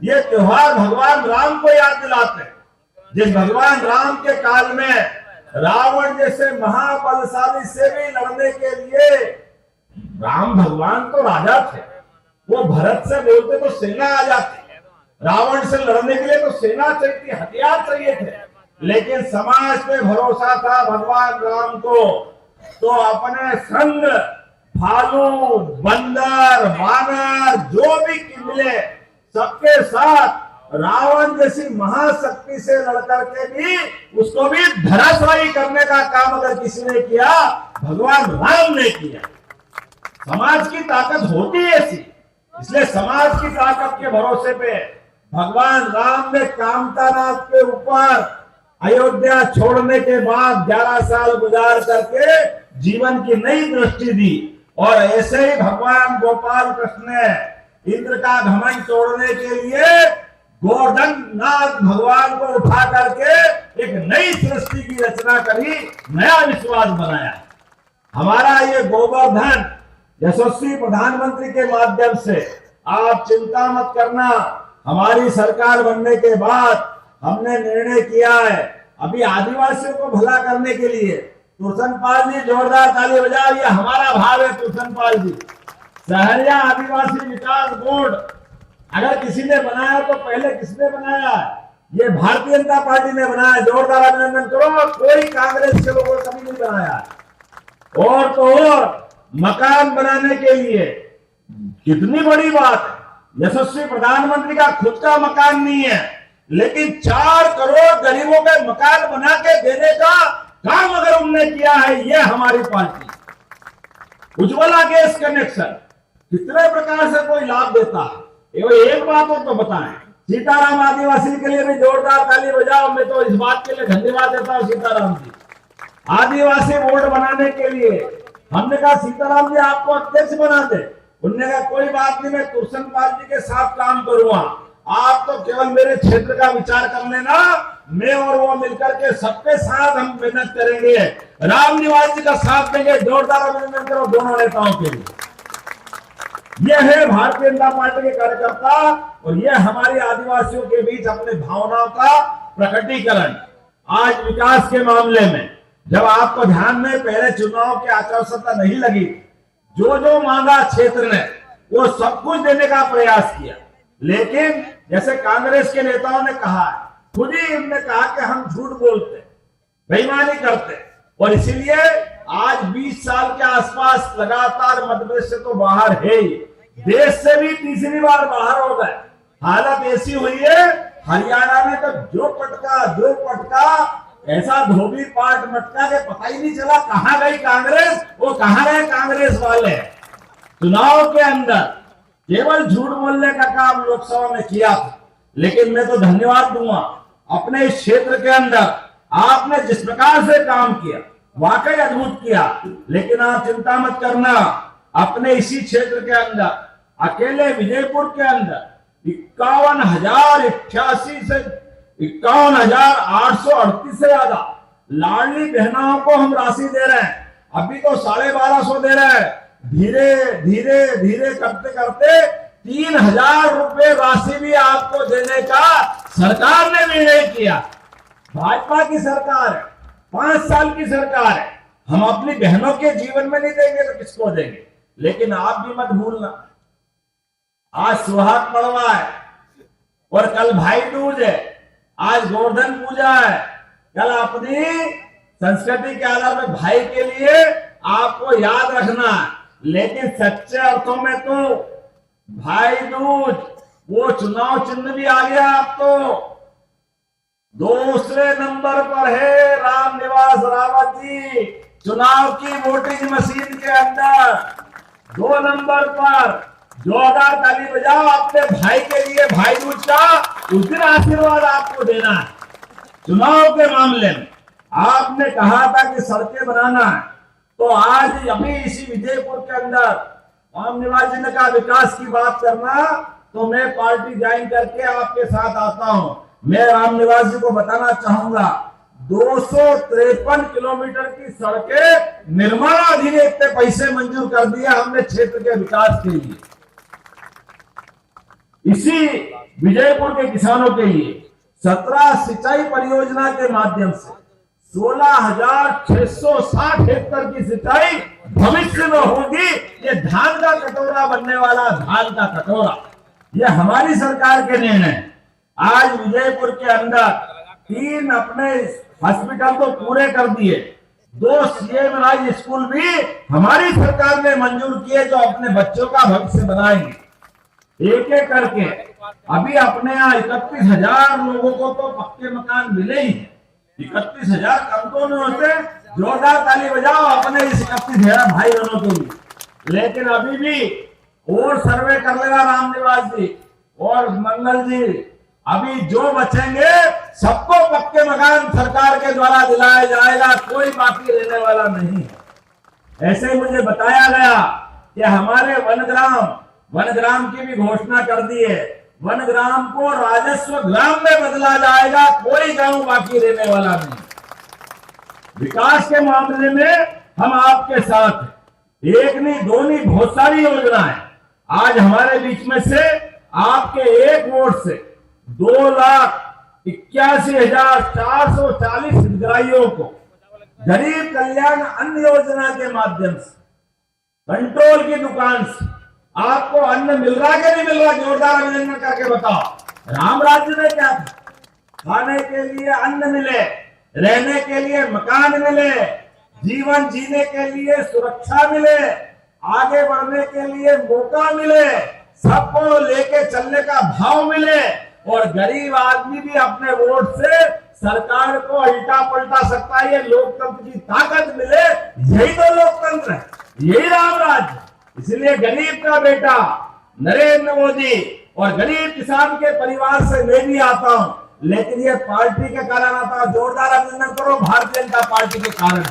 ये त्योहार भगवान राम को याद दिलाते हैं। जिस भगवान राम के काल में रावण जैसे महाबलशाली से भी लड़ने के लिए, राम भगवान तो राजा थे, वो भरत से बोलते तो सेना आ जाती, रावण से लड़ने के लिए तो सेना चाहिए, हथियार चाहिए थे, लेकिन समाज पे भरोसा था भगवान राम को, तो अपने संग भालू, बंदर, वानर जो भी मिले सबके साथ रावण जैसी महाशक्ति से लड़कर के भी उसको भी धराशायी करने का काम अगर किसी ने किया, भगवान राम ने किया। समाज की ताकत होती है ऐसी, इसलिए समाज की ताकत के भरोसे पे भगवान राम ने कामतानाथ के ऊपर अयोध्या छोड़ने के बाद 11 साल गुजार करके जीवन की नई दृष्टि दी। और ऐसे ही भगवान गोपाल कृष्ण ने इंद्र का घमंड तोड़ने के लिए गोवर्धन नाथ भगवान को उठा करके एक नई सृष्टि की रचना करी, नया विश्वास बनाया। हमारा ये गोवर्धन यशस्वी प्रधानमंत्री के माध्यम से, आप चिंता मत करना, हमारी सरकार बनने के बाद हमने निर्णय किया है, अभी आदिवासियों को भला करने के लिए, तुलसन पाल जी जोरदार ताली बजाओ, ये हमारा भाव है। तुलसन पाल जी, सहरिया आदिवासी विकास बोर्ड अगर किसी ने बनाया तो पहले किसने बनाया? ये भारतीय जनता पार्टी ने बनाया, जोरदार अभिनंदन करो। कोई कांग्रेस के लोगों ने कभी नहीं बनाया। और तो और मकान बनाने के लिए कितनी बड़ी बात है, यशस्वी प्रधानमंत्री का खुद का मकान नहीं है, लेकिन 4 करोड़ गरीबों के मकान बना के देने का काम अगर उन्होंने किया है, ये हमारी पार्टी। उज्ज्वला गैस कनेक्शन कितने प्रकार से कोई लाभ देता है, एक बात और तो बताएं। सीताराम आदिवासी के लिए भी जोरदार ताली बजाओ। मैं तो इस बात के लिए धन्यवाद देता हूं सीताराम जी। आदिवासी बोर्ड बनाने के लिए हमने कहा सीताराम जी आपको अध्यक्ष बना दे, उन्होंने कहा कोई बात नहीं, मैं तुलसन पाल जी के साथ काम करूंगा, आप तो केवल मेरे क्षेत्र का विचार कर लेना, मैं और वो मिलकर के सबके साथ हम मेहनत करेंगे, राम निवास जी का साथ देंगे। जोरदार अभिनंदन करो दोनों नेताओं के लिए। यह है भारतीय जनता पार्टी के कार्यकर्ता और यह हमारे आदिवासियों के बीच अपने भावनाओं का प्रकटीकरण। आज विकास के मामले में जब आपको ध्यान में पहले चुनाव की आचार संहिता नहीं लगी, जो जो मांगा क्षेत्र ने वो सब कुछ देने का प्रयास किया, लेकिन जैसे कांग्रेस के नेताओं ने कहा, खुद ही उन्होंने कहा कि हम झूठ बोलते, बेईमानी करते, और इसीलिए आज 20 साल के आसपास लगातार मध्य प्रदेश से तो बाहर है ही, देश से भी तीसरी बार बाहर हो गए। हालत ऐसी हुई है, हरियाणा में तो जो पटका ऐसा धोबी पाट मटका के पता ही नहीं चला कहां गई कांग्रेस, वो कहां गए कांग्रेस वाले। चुनाव के अंदर केवल झूठ बोलने का काम लोकसभा में किया था, लेकिन मैं तो धन्यवाद दूंगा अपने इस क्षेत्र के अंदर आपने जिस प्रकार से काम किया, वाकई अद्भुत किया। लेकिन आप चिंता मत करना, अपने इसी क्षेत्र के अंदर अकेले विजयपुर के अंदर 51,088 से 51,838 से ज्यादा लाडली बहनों को हम राशि दे रहे हैं। अभी तो 1250 दे रहे हैं, धीरे धीरे धीरे करते करते 3,000 रुपए राशि भी आपको देने का सरकार ने निर्णय किया। भाजपा की सरकार है, 5 साल की सरकार है, हम अपनी बहनों के जीवन में नहीं देंगे तो किसको देंगे। लेकिन आप भी मत भूलना, आज सुहाग पड़वा है और कल भाई दूज है, आज गोवर्धन पूजा है, कल अपनी संस्कृति के आधार पर भाई के लिए आपको याद रखना है। लेकिन सच्चे अर्थों में तो भाई दूज, वो चुनाव चिन्ह भी आ गया। आप तो दूसरे नंबर पर है राम निवास रावत जी चुनाव की वोटिंग मशीन के अंदर। 2 नंबर पर जोरदार ताली बजाओ अपने भाई के लिए, भाई दूज का उस दिन आशीर्वाद आपको देना है। चुनाव के मामले में आपने कहा था कि सड़कें बनाना है, तो आज अभी इसी विजयपुर के अंदर राम निवास जी ने कहा विकास की बात करना, तो मैं पार्टी ज्वाइन करके आपके साथ आता हूं। मैं राम निवास जी को बताना चाहूंगा 253 किलोमीटर की सड़कें निर्माणाधीन इतने पैसे मंजूर कर दिए हमने क्षेत्र के विकास के लिए। इसी विजयपुर के किसानों के लिए 17 सिंचाई परियोजना के माध्यम से 16,660 हेक्टेयर की सिंचाई भविष्य में होगी। ये धान का कटोरा बनने वाला धान का कटोरा, ये हमारी सरकार के निर्णय। आज विजयपुर के अंदर 3 अपने हॉस्पिटल तो पूरे कर दिए, 2 सीएम राज स्कूल भी हमारी सरकार ने मंजूर किए जो अपने बच्चों का भविष्य बनाएंगे एक एक करके। अभी अपने यहाँ 31,000 लोगों को तो पक्के मकान मिले ही हैं। 31,000 कम तो नहीं होते, जोरदार ताली बजाओ अपने इस 31,000 भाई बहनों के लिए। लेकिन अभी भी और सर्वे कर लेगा रामनिवास जी और मंगल जी, अभी जो बचेंगे सबको पक्के मकान सरकार के द्वारा दिलाया जाएगा, कोई बाकी रहने वाला नहीं है। ऐसे ही मुझे बताया गया कि हमारे वनग्राम की भी घोषणा कर दी है। वनग्राम को राजस्व ग्राम में बदला जाएगा, कोई गांव बाकी रहने वाला नहीं। विकास के मामले में हम आपके साथ हैं, एक नहीं दो नहीं बहुत सारी योजनाएं। आज हमारे बीच में से आपके एक वोट से 2,81,440 हितग्राहियों को गरीब कल्याण अन्न योजना के माध्यम से कंट्रोल की दुकान से आपको अन्न मिल रहा कि नहीं मिल रहा? जोरदार अभिनंदन करके बताओ। राम राज्य में क्या था? खाने के लिए अन्न मिले, रहने के लिए मकान मिले, जीवन जीने के लिए सुरक्षा मिले, आगे बढ़ने के लिए मौका मिले, सबको लेके चलने का भाव मिले और गरीब आदमी भी अपने वोट से सरकार को उल्टा पलटा सकता है। ये लोकतंत्र की ताकत मिले, यही तो लोकतंत्र है, यही राम राज्य। इसलिए गरीब का बेटा नरेंद्र मोदी और गरीब किसान के परिवार से मैं भी आता हूं, लेकिन ये पार्टी के कारण आता हूं। जोरदार अभिनंदन करो भारतीय जनता पार्टी के कारण।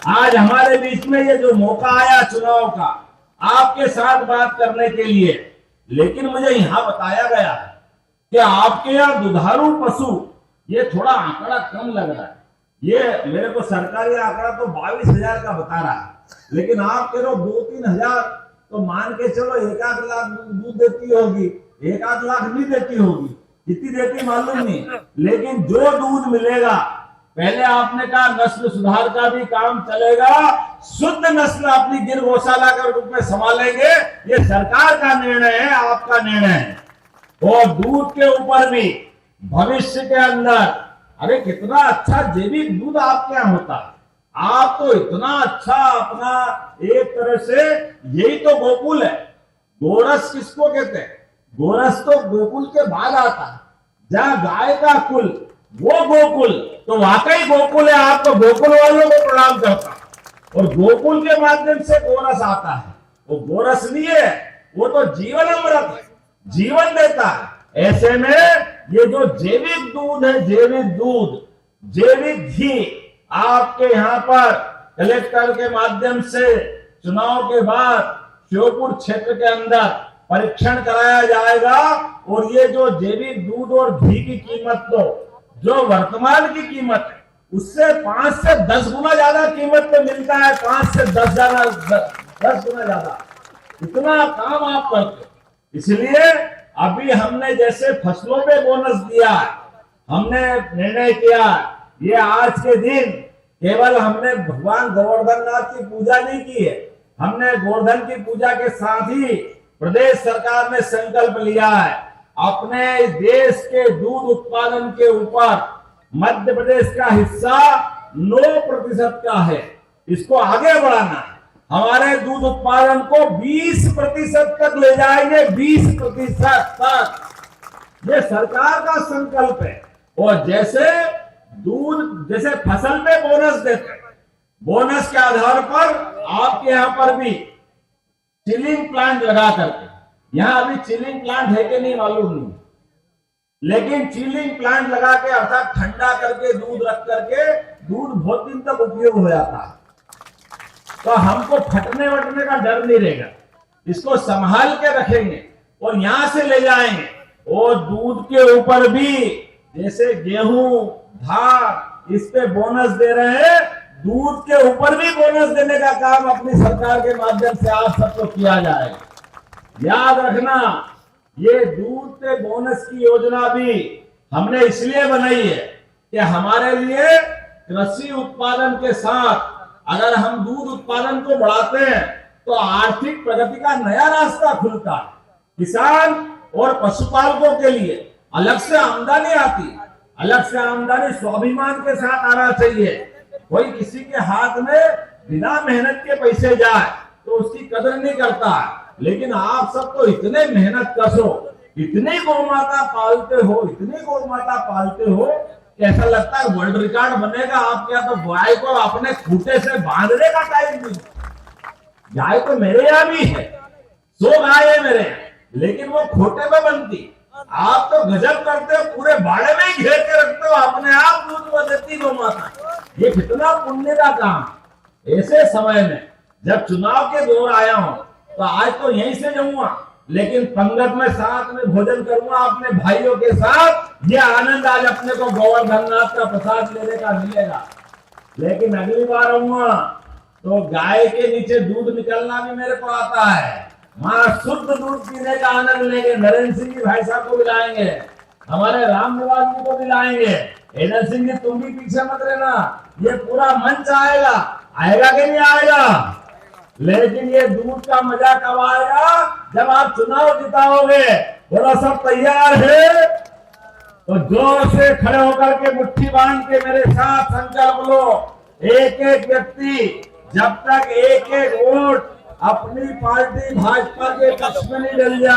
आज हमारे बीच में ये जो मौका आया चुनाव का, आपके साथ बात करने के लिए, लेकिन मुझे यहां बताया गया है कि आपके यहाँ दुधारू पशु ये थोड़ा आंकड़ा कम लग रहा है। ये मेरे को सरकारी आंकड़ा तो 22,000 का बता रहा है, लेकिन आप कह रहे हो 2-3 हजार, तो मान के चलो 1-8 लाख दूध देती होगी, 1-8 लाख नहीं देती होगी, कितनी देती मालूम नहीं। लेकिन जो दूध मिलेगा, पहले आपने कहा नस्ल सुधार का भी काम चलेगा, शुद्ध नस्ल अपनी गिर गौशाला के रूप में संभालेंगे। ये सरकार का निर्णय है, आपका निर्णय है। और दूध के ऊपर भी भविष्य के अंदर, अरे कितना अच्छा जैविक दूध आपके यहाँ होता है। आप तो इतना अच्छा अपना एक तरह से, यही तो गोकुल है। गोरस किसको कहते हैं? गोरस तो गोकुल के बाद आता है, जहां गाय का कुल वो गोकुल, तो वाकई गोकुल है। आपको गोकुल वालों को प्रणाम करता, और गोकुल के माध्यम से गोरस आता है। वो गोरस नहीं है, वो तो जीवन अमृत है, जीवन देता है। ऐसे में ये जो जैविक दूध है, जैविक दूध, जैविक घी, आपके यहाँ पर कलेक्टर के माध्यम से चुनाव के बाद श्योपुर क्षेत्र के अंदर परीक्षण कराया जाएगा। और ये जो जैविक दूध और घी की कीमत, तो जो वर्तमान की कीमत है उससे 5 से 10 गुना ज्यादा कीमत पे मिलता है। 5 से 10 गुना ज्यादा, इतना काम आप करते। इसलिए अभी हमने जैसे फसलों पे बोनस दिया है, हमने निर्णय किया, ये आज के दिन केवल हमने भगवान गोवर्धन नाथ की पूजा नहीं की है, हमने गोवर्धन की पूजा के साथ ही प्रदेश सरकार ने संकल्प लिया है अपने देश के दूध उत्पादन के ऊपर मध्य प्रदेश का हिस्सा 9% का है, इसको आगे बढ़ाना है। हमारे दूध उत्पादन को 20% तक ले जाएंगे, 20% तक। ये सरकार का संकल्प है। और जैसे दूध, जैसे फसल पे बोनस देते हैं, बोनस के आधार पर आपके यहाँ पर भी चिलिंग प्लांट लगा करके, यहाँ अभी चिलिंग प्लांट है कि नहीं मालूम नहीं, लेकिन चिलिंग प्लांट लगा के अर्थात ठंडा करके दूध रख करके दूध बहुत दिन तक उपयोग हो जाता है। तो हमको फटने वटने का डर नहीं रहेगा, इसको संभाल के रखेंगे और यहां से ले जाएंगे। और दूध के ऊपर भी जैसे गेहूं, धान, इस पे बोनस दे रहे हैं, दूध के ऊपर भी बोनस देने का काम अपनी सरकार के माध्यम से आप सबको किया जाएगा। याद रखना, ये दूध पे बोनस की योजना भी हमने इसलिए बनाई है कि हमारे लिए कृषि उत्पादन के साथ अगर हम दूध उत्पादन को बढ़ाते हैं तो आर्थिक प्रगति का नया रास्ता खुलता है। किसान और पशुपालकों के लिए अलग से आमदनी आती है। अलग से आमदनी स्वाभिमान के साथ आना चाहिए। कोई किसी के हाथ में बिना मेहनत के पैसे जाए तो उसकी कदर नहीं करता है। लेकिन आप सब तो इतने मेहनत कश हो, इतनी गौमाता पालते हो, इतनी गौमाता पालते हो कि ऐसा लगता है वर्ल्ड रिकॉर्ड बनेगा आपके यहाँ। तो गाय को अपने खूंटे से बांधने का टाइम नहीं। गाय तो मेरे यहाँ भी है, 100 गाय है मेरे यहाँ, लेकिन वो खोटे में बनती। आप तो गजब करते हो, पूरे बाड़े में ही घेर के रखते हो, अपने आप दूध वो देती गौमाता। ये कितना पुण्य का काम। ऐसे समय में जब चुनाव के दौर आया हूं तो आज तो यहीं से जाऊंगा, लेकिन पंगत में साथ में भोजन करूंगा अपने भाइयों के साथ। ये आनंद आज अपने को गोवर्धन नाथ का प्रसाद लेने का मिलेगा। लेकिन अगली बार आऊंगा तो गाय के नीचे दूध निकलना भी मेरे को आता है। वहां शुद्ध दूध पीने का आनंद लेंगे। नरेंद्र सिंह जी भाई साहब को बुलाएंगे, हमारे राम निवास जी को बुलाएंगे। एनएल सिंह जी तुम भी पीछे मत रहना, ये पूरा मंच आएगा। आएगा कि नहीं आएगा? लेकिन ये दूध का मजा कब आएगा? जब आप चुनाव जिताओगे। बोला सब तैयार है तो जोर से खड़े होकर के मुट्ठी बांध के मेरे साथ संकल्प लो। एक एक व्यक्ति जब तक एक एक वोट अपनी पार्टी भाजपा के पक्ष में नहीं डल जाए।